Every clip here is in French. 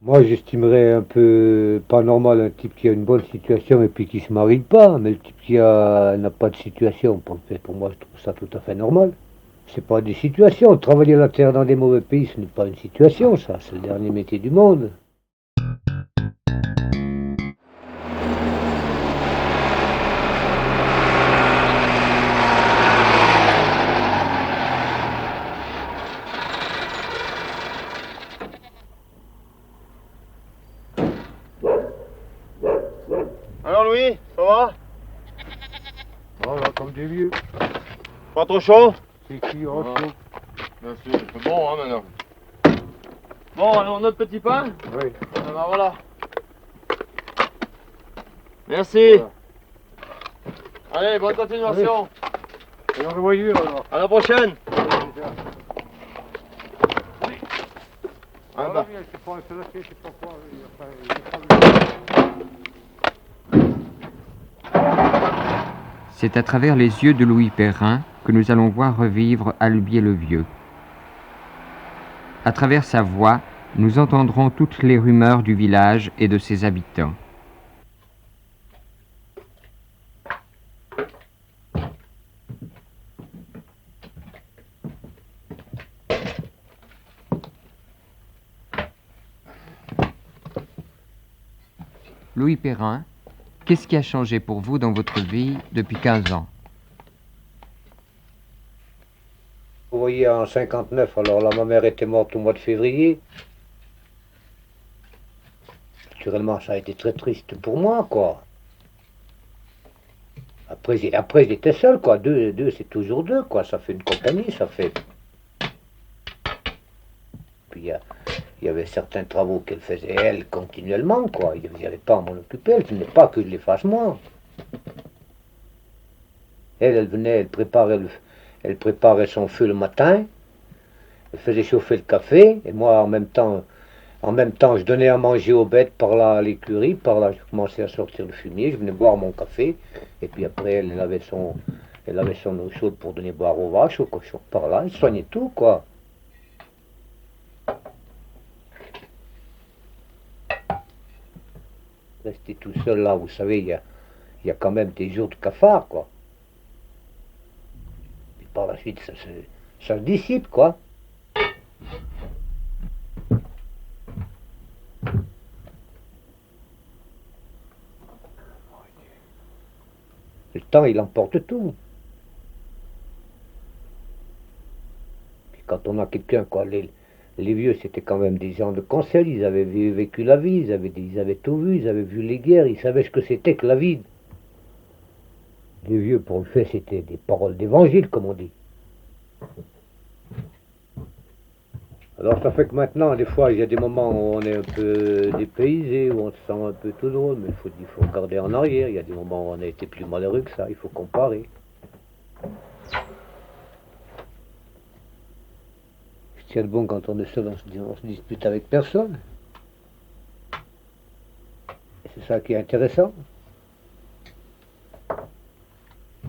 Moi, j'estimerais un peu pas normal un type qui a une bonne situation et puis qui se marie pas, mais le type n'a pas de situation, pour moi, je trouve ça tout à fait normal. C'est pas des situations. Travailler la terre dans des mauvais pays, ce n'est pas une situation, ça. C'est le dernier métier du monde. Alors Louis, ça va? Voilà, comme des vieux. Pas trop chaud? C'est qui, Ah. Bien sûr, il fait bon hein maintenant. Bon, alors notre petit pain? Oui. Ah ben voilà. Merci. Voilà. Allez, bonne continuation. Et dans la voiture, alors. À la prochaine. Ah bah. c'est pas quoi. C'est à travers les yeux de Louis Perrin que nous allons voir revivre Albier-le-Vieux. À travers sa voix, nous entendrons toutes les rumeurs du village et de ses habitants. Louis Perrin, qu'est-ce qui a changé pour vous dans votre vie depuis 15 ans? Vous voyez, en 59, alors là, ma mère était morte au mois de février. Naturellement, ça a été très triste pour moi, quoi. Après j'étais seul, quoi. Deux, c'est toujours deux, quoi. Ça fait une compagnie, ça fait. Puis il y avait certains travaux qu'elle faisait, elle, continuellement, quoi. Il n'y avait pas à m'en occuper. Ce n'est pas que je les fasse moi. Elle venait, elle préparait son feu le matin. Elle faisait chauffer le café. Et moi, en même temps, je donnais à manger aux bêtes par là à l'écurie. Par là, je commençais à sortir le fumier. Je venais boire mon café. Et puis après, elle avait son eau chaude pour donner boire aux vaches, aux cochons. Par là, elle soignait tout, quoi. Rester tout seul là, vous savez, il y a quand même des jours de cafard, quoi. Et par la suite, ça se dissipe, quoi. Le temps, il emporte tout. Puis quand on a quelqu'un, quoi, les vieux, c'était quand même des gens de conseil, ils avaient vécu la vie, ils avaient tout vu, ils avaient vu les guerres, ils savaient ce que c'était que la vie. Les vieux, pour le fait, c'était des paroles d'évangile, comme on dit. Alors ça fait que maintenant, des fois, il y a des moments où on est un peu dépaysé, où on se sent un peu tout drôle, mais il faut regarder en arrière. Il y a des moments où on a été plus malheureux que ça, il faut comparer. Ce qu'il y a de bon quand on est seul, on se dispute avec personne. Et c'est ça qui est intéressant.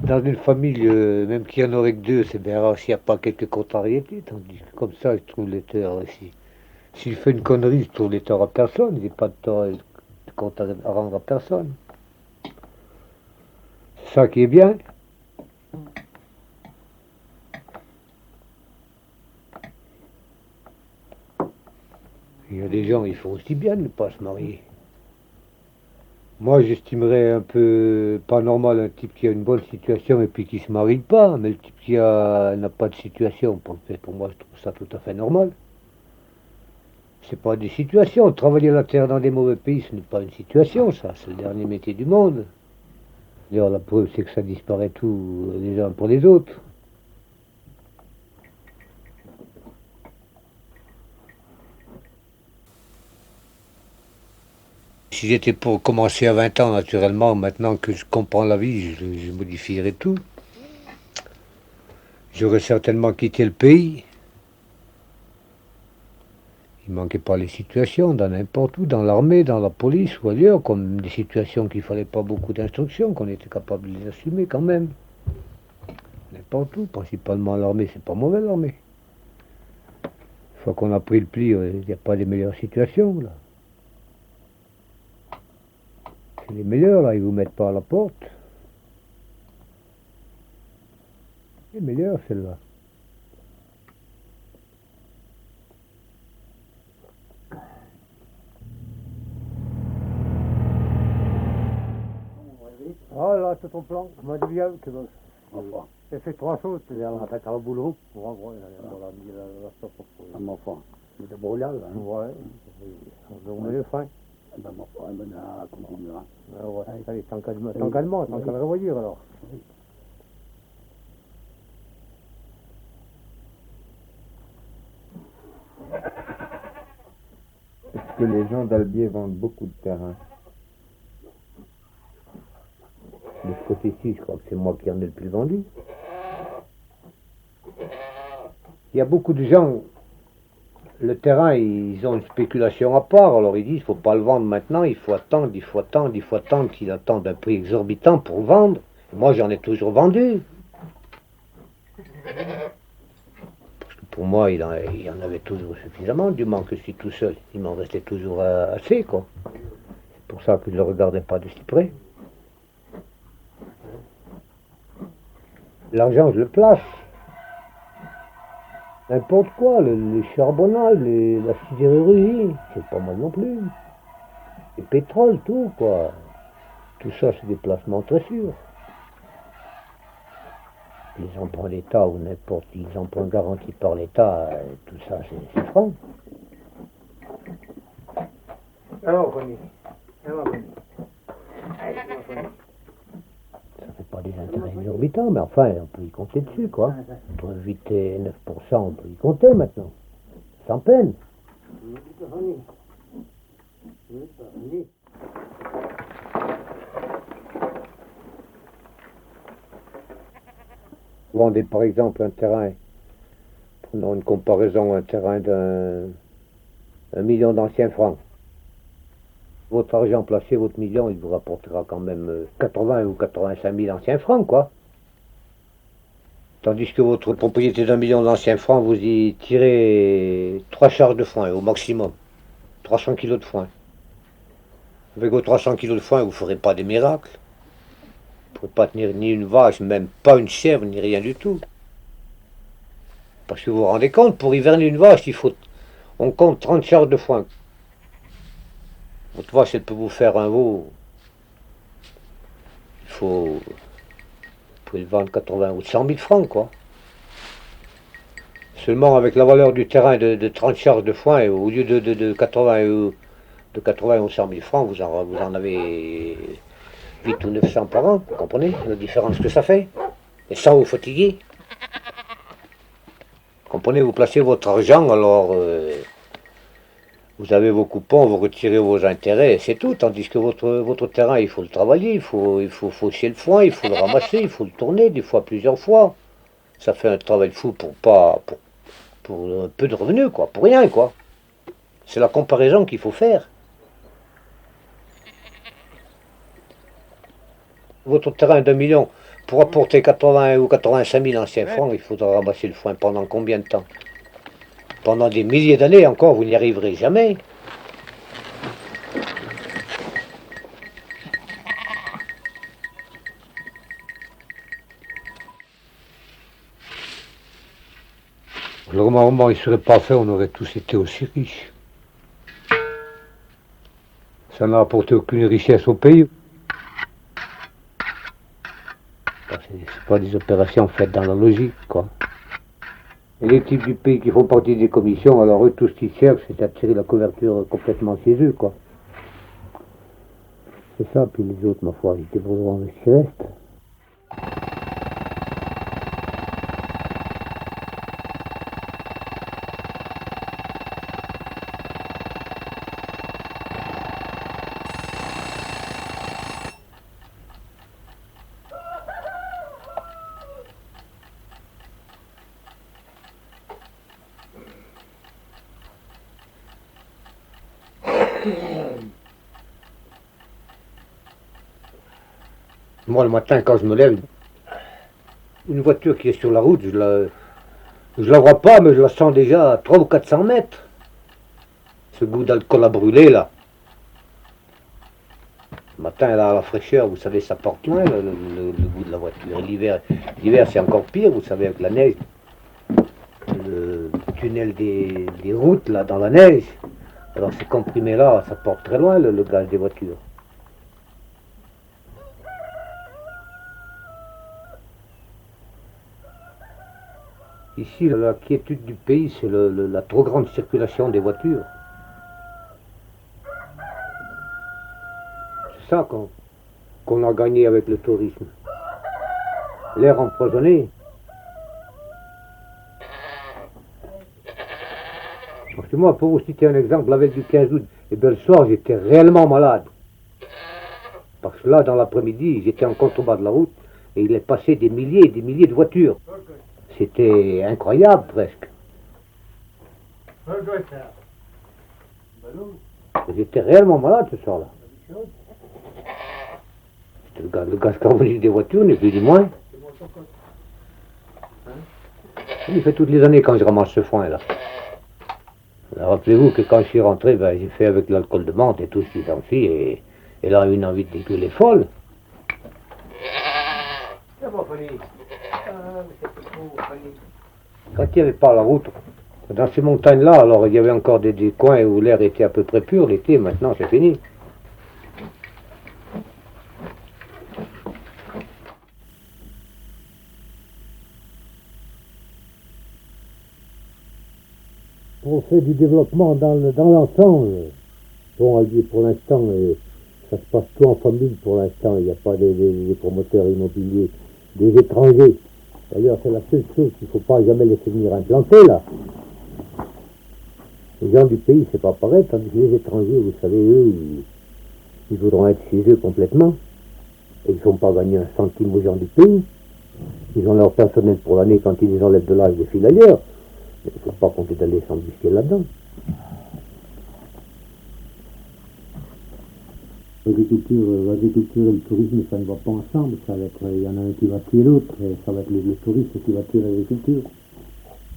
Dans une famille, même qu'il y en aurait que deux, c'est bien rare s'il n'y a pas quelques contrariétés, tandis que comme ça, je trouve les torts ici. S'il fait une connerie, je trouve les torts à personne, il n'y a pas de tort de compte à rendre à personne. C'est ça qui est bien. Il y a des gens, il faut aussi bien ne pas se marier. Moi, j'estimerais un peu pas normal un type qui a une bonne situation et puis qui se marie pas, mais le type n'a pas de situation, pour moi, je trouve ça tout à fait normal. C'est pas des situations. Travailler la terre dans des mauvais pays, ce n'est pas une situation, ça. C'est le dernier métier du monde. D'ailleurs, la preuve, c'est que ça disparaît tout les uns pour les autres. Si j'étais pour commencer à 20 ans, naturellement, maintenant que je comprends la vie, je modifierais tout. J'aurais certainement quitté le pays. Il manquait pas les situations, dans n'importe où, dans l'armée, dans la police ou ailleurs, comme des situations qu'il fallait pas beaucoup d'instructions, qu'on était capable de les assumer quand même. N'importe où, principalement l'armée, c'est pas mauvais l'armée. Une fois qu'on a pris le pli, il n'y a pas de meilleures situations là. C'est les meilleurs, là, ils vous mettent pas à la porte. Les meilleurs, celle-là. Ah là, c'est ton plan. Je m'as dit bien que j'ai fait 3 choses. C'est-à-dire, on attaque au boulot. Pour en gros, on a mis la stop. mon enfant, c'est de brûlage, hein. Ouais. On met le frein. Ben, mon frère, ben, là, continuera. Ah ouais. Allez, tant qu'à le revoyure alors. Est-ce que les gens d'Albier vendent beaucoup de terrain? De ce côté-ci, je crois que c'est moi qui en ai le plus vendu. Il y a beaucoup de gens, le terrain, ils ont une spéculation à part, alors ils disent, il ne faut pas le vendre maintenant, il faut attendre, qu'ils attendent un prix exorbitant pour le vendre. Moi, j'en ai toujours vendu. Parce que pour moi, il y en avait toujours suffisamment, du moment que je suis tout seul, il m'en restait toujours assez, quoi. C'est pour ça que je ne le regardais pas de si près. L'argent, je le place. N'importe quoi, les charbonnages, la sidérurgie, c'est pas mal non plus. Le pétrole, tout, quoi. Tout ça, c'est des placements très sûrs. Les emprunts d'État ou n'importe quels emprunts garantis par l'État, tout ça, c'est franc. Alors, René. Ça fait pas des intérêts exorbitants, mais enfin, on peut y compter dessus, quoi. Entre 8 et 9%, on peut y compter maintenant. Sans peine. Vous vendez par exemple un terrain, prenons une comparaison, un terrain d'1 million d'anciens francs. Votre argent placé, votre million, il vous rapportera quand même 80 ou 85 000 anciens francs, quoi. Tandis que votre propriété d'1 million d'anciens francs, vous y tirez 3 charges de foin au maximum. 300 kilos de foin. Avec vos 300 kilos de foin, vous ne ferez pas des miracles. Vous ne pourrez pas tenir ni une vache, même pas une chèvre, ni rien du tout. Parce que vous vous rendez compte, pour hiverner une vache, on compte 30 charges de foin. Votre vache, elle peut vous faire un veau. Vous pouvez le vendre 80 ou 100 000 francs, quoi. Seulement avec la valeur du terrain de 30 charges de foin, et au lieu de 80 ou 100 000 francs, vous en avez 8 ou 900 par an. Vous comprenez la différence que ça fait? Et sans vous fatiguer. Vous comprenez, vous placez votre argent, alors vous avez vos coupons, vous retirez vos intérêts, et c'est tout. Tandis que votre terrain, il faut le travailler, il faut faucher le foin, il faut le ramasser, il faut le tourner, des fois plusieurs fois. Ça fait un travail fou pour un peu de revenus, quoi, pour rien, quoi. C'est la comparaison qu'il faut faire. Votre terrain d'1 million, pour apporter 80 ou 85 000 anciens francs, il faudra ramasser le foin pendant combien de temps? Pendant des milliers d'années encore, vous n'y arriverez jamais. Normalement, il ne serait pas fait, on aurait tous été aussi riches. Ça n'a apporté aucune richesse au pays. C'est pas des opérations faites dans la logique, quoi. Et les types du pays qui font partie des commissions, alors eux, tout ce qu'ils cherchent, c'est à tirer la couverture complètement chez eux, quoi. C'est ça, puis les autres, ma foi, ils débrouilleront avec ce qui reste. Moi, le matin, quand je me lève, une voiture qui est sur la route, je la vois pas, mais je la sens déjà à 300 ou 400 mètres. Ce goût d'alcool à brûler, là. Ce matin, là, à la fraîcheur, vous savez, ça porte loin le goût de la voiture. L'hiver, c'est encore pire, vous savez, avec la neige. Le tunnel des routes, là, dans la neige. Alors ces comprimés-là, ça porte très loin le gaz des voitures. Ici, la quiétude du pays, c'est la trop grande circulation des voitures. C'est ça qu'on a gagné avec le tourisme. L'air empoisonné. Parce que moi, pour vous citer un exemple, la veille du 15 août, et bien le soir, j'étais réellement malade. Parce que là, dans l'après-midi, j'étais en contrebas de la route, et il est passé des milliers et des milliers de voitures. C'était incroyable, presque. J'étais réellement malade ce soir-là. Le gaz carbonique des voitures, n'est plus ni moins. Il fait toutes les années quand je ramasse ce foin, là. Rappelez-vous que quand je suis rentré, ben, j'ai fait avec l'alcool de menthe et tout ce qui s'ensuit, et là, une envie de dégueuler folle. Quand il n'y avait pas la route, dans ces montagnes-là, alors il y avait encore des coins où l'air était à peu près pur l'été, maintenant c'est fini. On fait du développement dans l'ensemble. Bon, Albier, pour l'instant, ça se passe tout en famille pour l'instant. Il n'y a pas des promoteurs immobiliers, des étrangers. D'ailleurs, c'est la seule chose qu'il ne faut pas jamais laisser venir implanter, là. Les gens du pays, c'est pas pareil, tandis que les étrangers, vous savez, eux, ils voudront être chez eux complètement. Et ils ne font pas gagner un centime aux gens du pays. Ils ont leur personnel pour l'année, quand ils les enlèvent de là, ils les filent ailleurs. Il ne faut pas compter d'aller s'embusquer là-dedans. L'agriculture et le tourisme, ça ne va pas ensemble. Il y en a un qui va tuer l'autre, et ça va être le tourisme qui va tuer l'agriculture.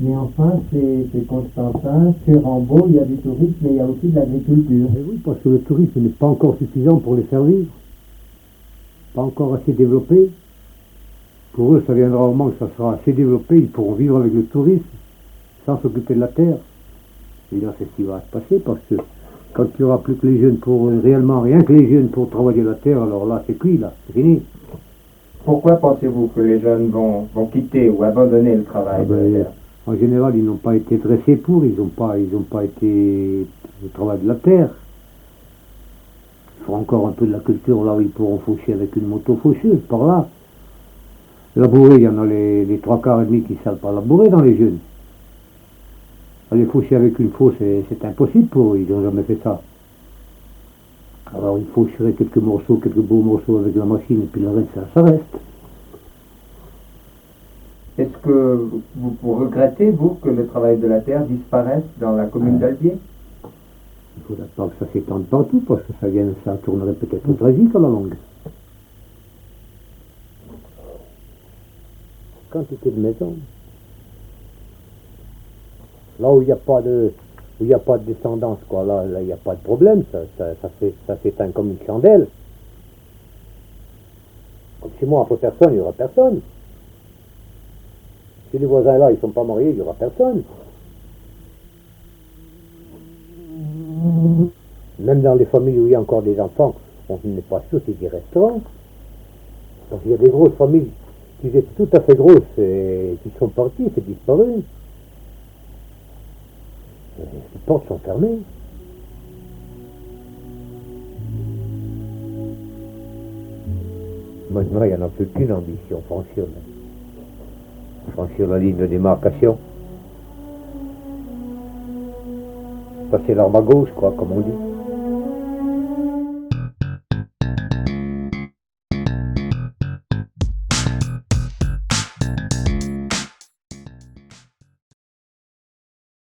Mais enfin, c'est Constantin, sur Rambaud, il y a du tourisme, mais il y a aussi de l'agriculture. Et oui, parce que le tourisme n'est pas encore suffisant pour les servir. Pas encore assez développé. Pour eux, ça viendra au moment que ça sera assez développé, ils pourront vivre avec le tourisme, sans s'occuper de la terre. Et là, c'est ce qui va se passer, parce que quand il n'y aura plus que les jeunes pour réellement rien que les jeunes pour travailler la terre, alors là, c'est cuit, là, c'est fini. Pourquoi pensez-vous que les jeunes vont quitter ou abandonner le travail de la terre? En général, ils n'ont pas été dressés pour, ils n'ont pas été au travail de la terre. Il faut encore un peu de la culture, là où ils pourront faucher avec une moto faucheuse, par là. Labourer, il y en a les 3/4 qui ne savent pas labourer dans les jeunes. Aller faucher avec une fauche, c'est impossible pour eux, ils n'ont jamais fait ça. Alors ils faucheraient quelques beaux morceaux avec la machine, et puis le reste, ça reste. Est-ce que vous regrettez, vous, que le travail de la terre disparaisse dans la commune d'Albier? Il ne faudrait pas que ça s'étende partout, parce que ça tournerait peut-être au tragique à la longue. Quantité de maisons. Là où il n'y a pas de descendance, quoi, là il n'y a pas de problème, ça s'éteint comme une chandelle. Comme chez moi, après personne, il n'y aura personne. Si les voisins là, ils ne sont pas mariés, il n'y aura personne. Même dans les familles où il y a encore des enfants, on n'est pas sûr qu'il y ait des restaurants. Donc il y a des grosses familles qui étaient tout à fait grosses et qui sont parties, c'est disparu. Les portes sont fermées. Maintenant, il n'y en a plus qu'une ambition, franchir la ligne de démarcation. Passer l'arme à gauche, quoi, comme on dit.